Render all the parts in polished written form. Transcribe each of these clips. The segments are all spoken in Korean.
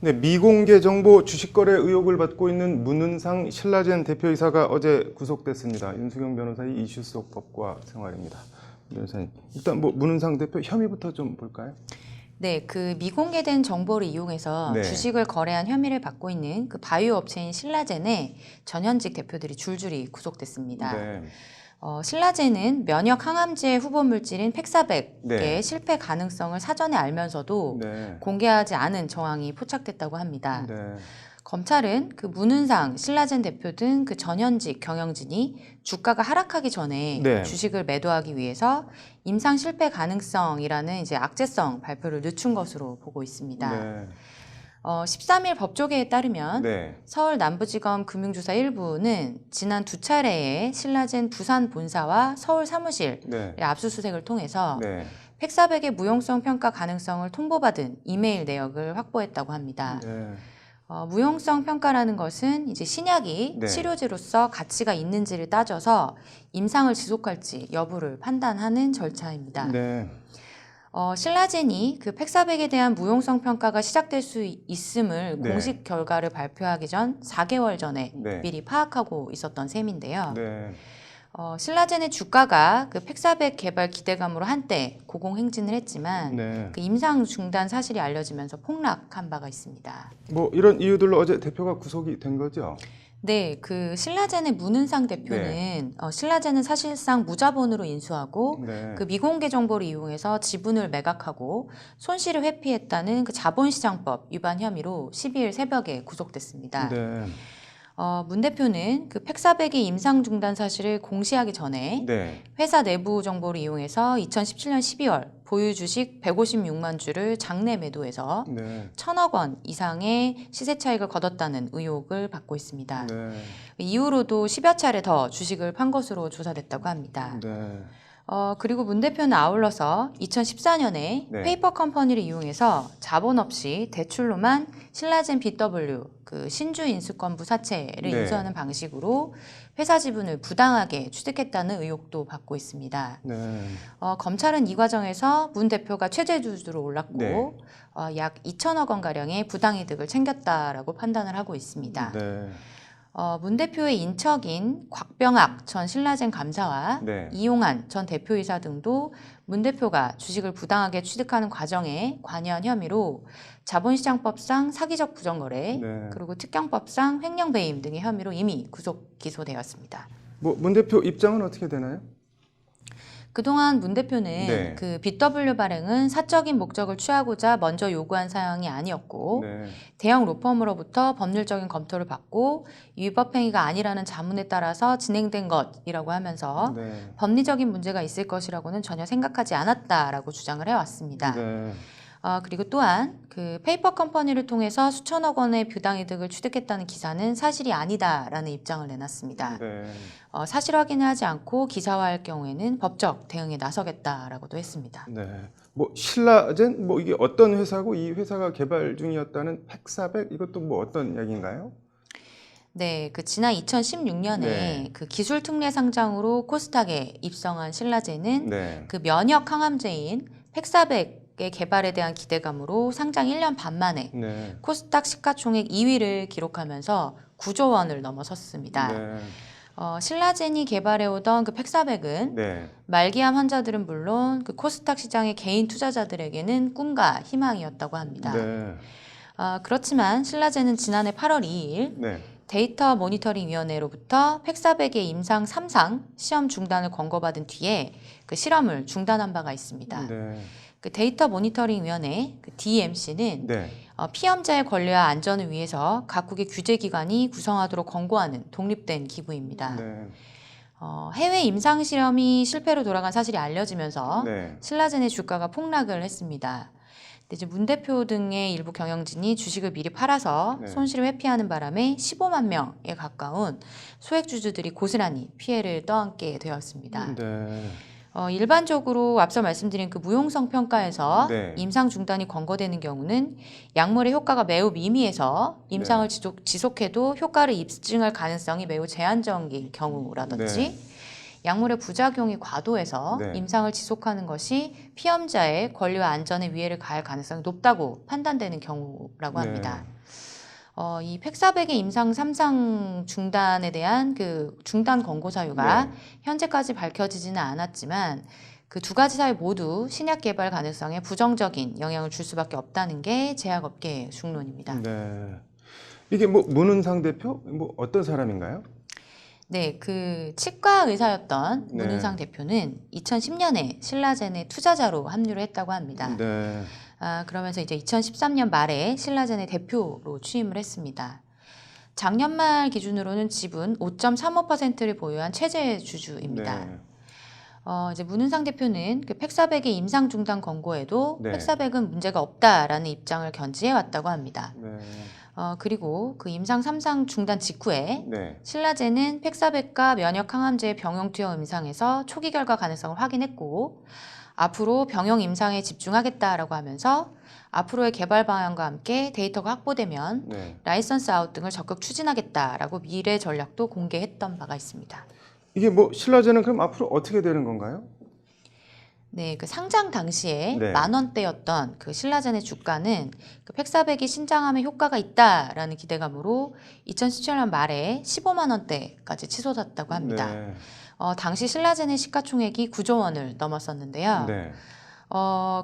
네, 미공개 정보 주식 거래 의혹을 받고 있는 문은상 신라젠 대표이사가 어제 구속됐습니다. 윤수경 변호사의 이슈 속 법과 생활입니다. 변호사님, 일단 문은상 대표 혐의부터 좀 볼까요? 네, 그 미공개된 정보를 이용해서 네. 주식을 거래한 혐의를 받고 있는 그 바이오 업체인 신라젠의 전현직 대표들이 줄줄이 구속됐습니다. 네. 신라젠은 면역 항암제 후보 물질인 팩사백의 네. 실패 가능성을 사전에 알면서도 네. 공개하지 않은 정황이 포착됐다고 합니다. 네. 검찰은 그 문은상, 신라젠 대표 등 그 전현직 경영진이 주가가 하락하기 전에 네. 주식을 매도하기 위해서 임상 실패 가능성이라는 이제 악재성 발표를 늦춘 것으로 보고 있습니다. 네. 13일 법조계에 따르면 네. 서울 남부지검 금융조사 1부는 지난 두 차례의 신라젠 부산 본사와 서울 사무실 네. 압수수색을 통해서 네. 팩사백의 무용성 평가 가능성을 통보받은 이메일 내역을 확보했다고 합니다. 네. 무용성 평가라는 것은 이제 신약이 네. 치료제로서 가치가 있는지를 따져서 임상을 지속할지 여부를 판단하는 절차입니다. 네. 신라젠이 그 팩사백에 대한 무용성 평가가 시작될 수 있음을 네. 공식 결과를 발표하기 전 4개월 전에 네. 미리 파악하고 있었던 셈인데요. 네. 신라젠의 주가가 그 팩사백 개발 기대감으로 한때 고공행진을 했지만 네. 그 임상 중단 사실이 알려지면서 폭락한 바가 있습니다. 이런 이유들로 어제 대표가 구속이 된 거죠? 네, 그 신라젠의 문은상 대표는 신라젠은 사실상 무자본으로 인수하고 네. 그 미공개 정보를 이용해서 지분을 매각하고 손실을 회피했다는 그 자본시장법 위반 혐의로 12일 새벽에 구속됐습니다. 네. 문 대표는 그 팩사백의 임상 중단 사실을 공시하기 전에 네. 회사 내부 정보를 이용해서 2017년 12월 보유 주식 156만 주를 장내 매도해서 네. 1,000억 원 이상의 시세 차익을 거뒀다는 의혹을 받고 있습니다. 네. 이후로도 10여 차례 더 주식을 판 것으로 조사됐다고 합니다. 네. 그리고 문 대표는 아울러서 2014년에 네. 페이퍼 컴퍼니를 이용해서 자본 없이 대출로만 신라젠 BW 그 신주 인수권부 사채를 네. 인수하는 방식으로 회사 지분을 부당하게 취득했다는 의혹도 받고 있습니다. 네. 검찰은 이 과정에서 문 대표가 최저주주로 올랐고 네. 약 2천억 원 가량의 부당이득을 챙겼다라고 판단을 하고 있습니다. 네. 문 대표의 인척인 곽병학 전 신라젠 감사와 네. 이용한 전 대표이사 등도 문 대표가 주식을 부당하게 취득하는 과정에 관여한 혐의로 자본시장법상 사기적 부정거래 네. 그리고 특경법상 횡령배임 등의 혐의로 이미 구속 기소되었습니다. 문 대표 입장은 어떻게 되나요? 그동안 문 대표는 네. 그 BW 발행은 사적인 목적을 취하고자 먼저 요구한 사항이 아니었고 네. 대형 로펌으로부터 법률적인 검토를 받고 위법 행위가 아니라는 자문에 따라서 진행된 것이라고 하면서 네. 법리적인 문제가 있을 것이라고는 전혀 생각하지 않았다라고 주장을 해왔습니다. 네. 그리고 또한 그 페이퍼 컴퍼니를 통해서 수천억 원의 부당이득을 취득했다는 기사는 사실이 아니다라는 입장을 내놨습니다. 네. 사실 확인을 하지 않고 기사화할 경우에는 법적 대응에 나서겠다라고도 했습니다. 네. 신라젠 이게 어떤 회사고 이 회사가 개발 중이었다는 팩사백 이것도 어떤 이야기인가요? 네, 그 지난 2016년에 네. 그 기술 특례 상장으로 코스닥에 입성한 신라젠은 네. 그 면역 항암제인 팩사백의 개발에 대한 기대감으로 상장 1년 반 만에 네. 코스닥 시가총액 2위를 기록하면서 9조 원을 넘어섰습니다. 네. 신라젠이 개발해오던 그 팩사백은 네. 말기암 환자들은 물론 그 코스닥 시장의 개인 투자자들에게는 꿈과 희망이었다고 합니다. 네. 그렇지만 신라젠은 지난해 8월 2일 네. 데이터 모니터링 위원회로부터 팩사백의 임상 3상 시험 중단을 권고받은 뒤에 그 실험을 중단한 바가 있습니다. 네. 그 데이터 모니터링 위원회 그 DMC는 네. 피험자의 권리와 안전을 위해서 각국의 규제기관이 구성하도록 권고하는 독립된 기구입니다. 네. 해외 임상 실험이 실패로 돌아간 사실이 알려지면서 네. 신라젠의 주가가 폭락을 했습니다. 근데 이제 문 대표 등의 일부 경영진이 주식을 미리 팔아서 네. 손실을 회피하는 바람에 15만 명에 가까운 소액주주들이 고스란히 피해를 떠안게 되었습니다. 네. 일반적으로 앞서 말씀드린 그 무용성 평가에서 네. 임상 중단이 권고되는 경우는 약물의 효과가 매우 미미해서 임상을 지속해도 효과를 입증할 가능성이 매우 제한적인 경우라든지 약물의 부작용이 과도해서 네. 임상을 지속하는 것이 피험자의 권리와 안전에 위해를 가할 가능성이 높다고 판단되는 경우라고 합니다. 이 팩사백의 임상 3상 중단에 대한 그 중단 권고 사유가 네. 현재까지 밝혀지지는 않았지만 그 두 가지 사유 모두 신약 개발 가능성에 부정적인 영향을 줄 수밖에 없다는 게 제약업계의 중론입니다. 네. 이게 뭐 문은상 대표 뭐 어떤 사람인가요? 네, 그 치과 의사였던 네. 문은상 대표는 2010년에 신라젠의 투자자로 합류를 했다고 합니다. 네. 그러면서 이제 2013년 말에 신라젠의 대표로 취임을 했습니다. 작년 말 기준으로는 지분 5.35%를 보유한 최대 주주입니다. 네. 이제 문은상 대표는 그 팩사백의 임상 중단 권고에도 네. 팩사백은 문제가 없다라는 입장을 견지해 왔다고 합니다. 네. 그리고 그 임상 3상 중단 직후에 네. 신라젠은 팩사백과 면역 항암제의 병용 투여 임상에서 초기 결과 가능성을 확인했고 앞으로 병용 임상에 집중하겠다라고 하면서 앞으로의 개발 방향과 함께 데이터가 확보되면 네. 라이선스 아웃 등을 적극 추진하겠다라고 미래 전략도 공개했던 바가 있습니다. 이게 뭐 신라젠은 그럼 앞으로 어떻게 되는 건가요? 네, 그 상장 당시에 네. 10,000원대였던 그 신라젠의 주가는 그 팩사백이 신장함에 효과가 있다라는 기대감으로 2017년 말에 15만 원대까지 치솟았다고 합니다. 네. 당시 신라젠의 시가총액이 9조 원을 넘었었는데요. 네.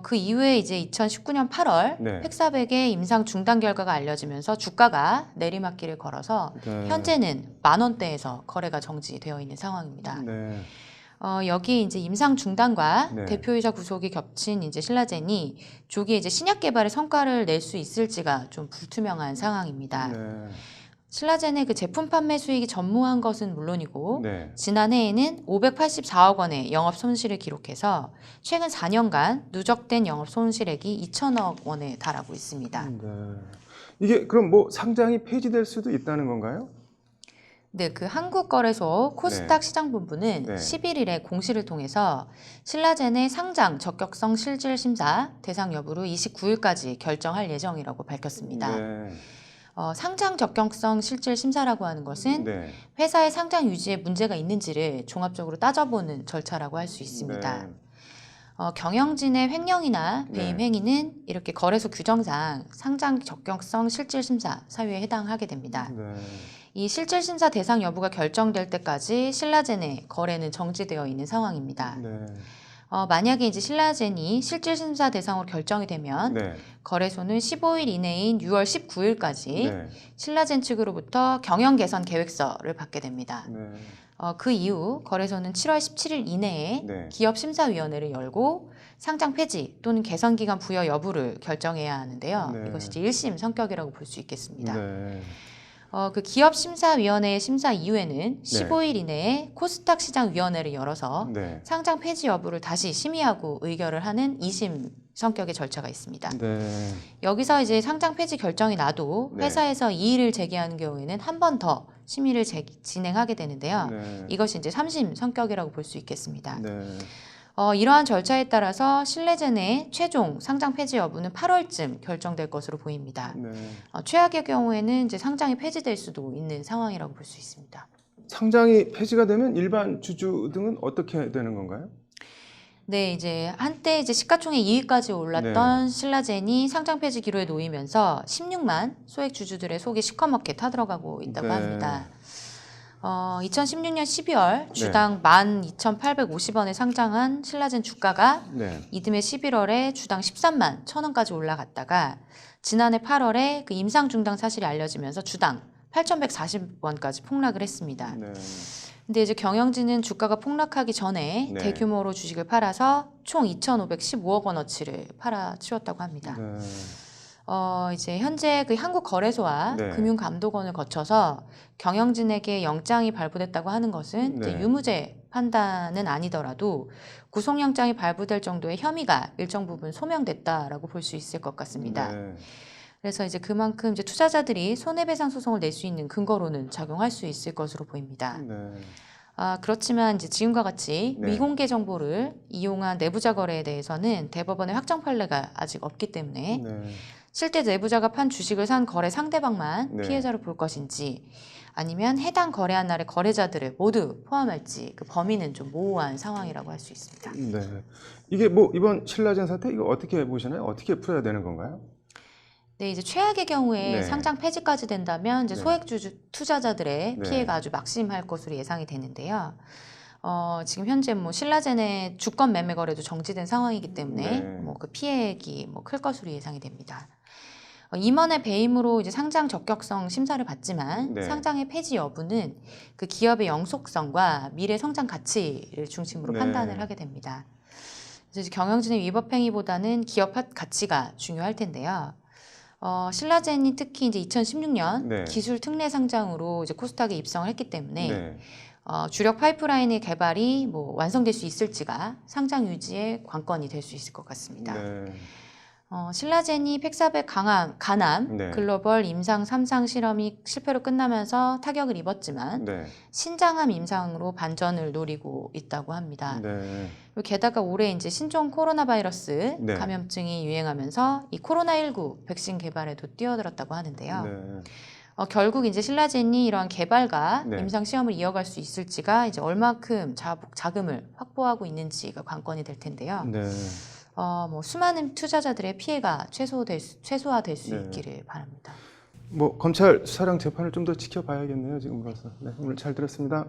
그 이후에 이제 2019년 8월 네. 팩사백의 임상 중단 결과가 알려지면서 주가가 내리막길을 걸어서 네. 현재는 10,000원대에서 거래가 정지되어 있는 상황입니다. 네. 여기 이제 임상 중단과 네. 대표이사 구속이 겹친 이제 신라젠이 조기에 이제 신약 개발의 성과를 낼 수 있을지가 좀 불투명한 상황입니다. 네. 신라젠의 그 제품 판매 수익이 전무한 것은 물론이고 네. 지난해에는 584억 원의 영업 손실을 기록해서 최근 4년간 누적된 영업 손실액이 2천억 원에 달하고 있습니다. 네. 이게 그럼 뭐 상장이 폐지될 수도 있다는 건가요? 네, 그 한국거래소 코스닥 네. 시장본부는 네. 11일에 공시를 통해서 신라젠의 상장 적격성 실질 심사 대상 여부를 29일까지 결정할 예정이라고 밝혔습니다. 네. 상장 적격성 실질 심사라고 하는 것은 네. 회사의 상장 유지에 문제가 있는지를 종합적으로 따져보는 절차라고 할 수 있습니다. 네. 경영진의 횡령이나 배임 네. 행위는 이렇게 거래소 규정상 상장 적격성 실질 심사 사유에 해당하게 됩니다. 네. 이 실질 심사 대상 여부가 결정될 때까지 신라젠의 거래는 정지되어 있는 상황입니다. 네. 만약에 이제 신라젠이 실질 심사 대상으로 결정이 되면 네. 거래소는 15일 이내인 6월 19일까지 네. 신라젠 측으로부터 경영 개선 계획서를 받게 됩니다. 네. 그 이후 거래소는 7월 17일 이내에 네. 기업심사위원회를 열고 상장 폐지 또는 개선 기간 부여 여부를 결정해야 하는데요. 네. 이것이 이제 1심 성격이라고 볼 수 있겠습니다. 네. 그 기업심사위원회의 심사 이후에는 15일 이내에 코스닥 시장위원회를 열어서 네. 상장 폐지 여부를 다시 심의하고 의결을 하는 2심 성격의 절차가 있습니다. 네. 여기서 이제 상장 폐지 결정이 나도 네. 회사에서 이의를 제기하는 경우에는 한 번 더 심의를 진행하게 되는데요. 네. 이것이 이제 3심 성격이라고 볼 수 있겠습니다. 네. 이러한 절차에 따라서 신라젠의 최종 상장 폐지 여부는 8월쯤 결정될 것으로 보입니다. 네. 최악의 경우에는 이제 상장이 폐지될 수도 있는 상황이라고 볼 수 있습니다. 상장이 폐지가 되면 일반 주주 등은 어떻게 되는 건가요? 네, 이제 한때 이제 시가총액 2위까지 올랐던 신라젠이 상장 폐지 기로에 놓이면서 16만 소액 주주들의 속이 시커멓게 타들어가고 있다고 네. 합니다. 2016년 12월 주당 12,850원에 상장한 신라젠 주가가 네. 이듬해 11월에 주당 13만 1,000원까지 올라갔다가 지난해 8월에 그 임상 중단 사실이 알려지면서 주당 8,140원까지 폭락을 했습니다. 네. 근데 이제 경영진은 주가가 폭락하기 전에 네. 대규모로 주식을 팔아서 총 2,515억 원어치를 팔아치웠다고 합니다. 네. 이제 현재 그 한국거래소와 네. 금융감독원을 거쳐서 경영진에게 영장이 발부됐다고 하는 것은 이제 네. 유무죄 판단은 아니더라도 구속영장이 발부될 정도의 혐의가 일정 부분 소명됐다라고 볼 수 있을 것 같습니다. 네. 그래서 이제 그만큼 이제 투자자들이 손해배상 소송을 낼 수 있는 근거로는 작용할 수 있을 것으로 보입니다. 네. 그렇지만 이제 지금과 같이 네. 미공개 정보를 이용한 내부자 거래에 대해서는 대법원의 확정 판례가 아직 없기 때문에 네. 실제 내부자가 판 주식을 산 거래 상대방만 네. 피해자로 볼 것인지 아니면 해당 거래한 날의 거래자들을 모두 포함할지 그 범위는 좀 모호한 상황이라고 할 수 있습니다. 네. 이게 뭐 이번 신라젠 사태 이거 어떻게 보시나요? 어떻게 풀어야 되는 건가요? 네, 이제 최악의 경우에 네. 상장 폐지까지 된다면 이제 네. 소액 투자자들의 네. 피해가 아주 막심할 것으로 예상이 되는데요. 지금 현재 뭐 신라젠의 주권 매매 거래도 정지된 상황이기 때문에 네. 뭐 그 피해액이 뭐 클 것으로 예상이 됩니다. 임원의 배임으로 이제 상장 적격성 심사를 받지만 네. 상장의 폐지 여부는 그 기업의 영속성과 미래 성장 가치를 중심으로 네. 판단을 하게 됩니다. 그래서 이제 경영진의 위법 행위보다는 기업 가치가 중요할 텐데요. 신라젠이 특히 이제 2016년 네. 기술 특례 상장으로 이제 코스닥에 입성을 했기 때문에 네. 주력 파이프라인의 개발이 뭐 완성될 수 있을지가 상장 유지의 관건이 될 수 있을 것 같습니다. 네. 신라젠이 팩사백 가남 네. 글로벌 임상 3상 실험이 실패로 끝나면서 타격을 입었지만 네. 신장암 임상으로 반전을 노리고 있다고 합니다. 네. 게다가 올해 이제 신종 코로나 바이러스 네. 감염증이 유행하면서 이 코로나19 백신 개발에도 뛰어들었다고 하는데요. 네. 결국 이제 신라젠이 이러한 개발과 네. 임상 시험을 이어갈 수 있을지가 이제 얼마큼 자금을 확보하고 있는지가 관건이 될 텐데요. 네. 뭐 수많은 투자자들의 피해가 최소화될 수 네. 있기를 바랍니다. 뭐 검찰 수사랑 재판을 좀 더 지켜봐야겠네요. 지금으로서. 네, 오늘 잘 들었습니다.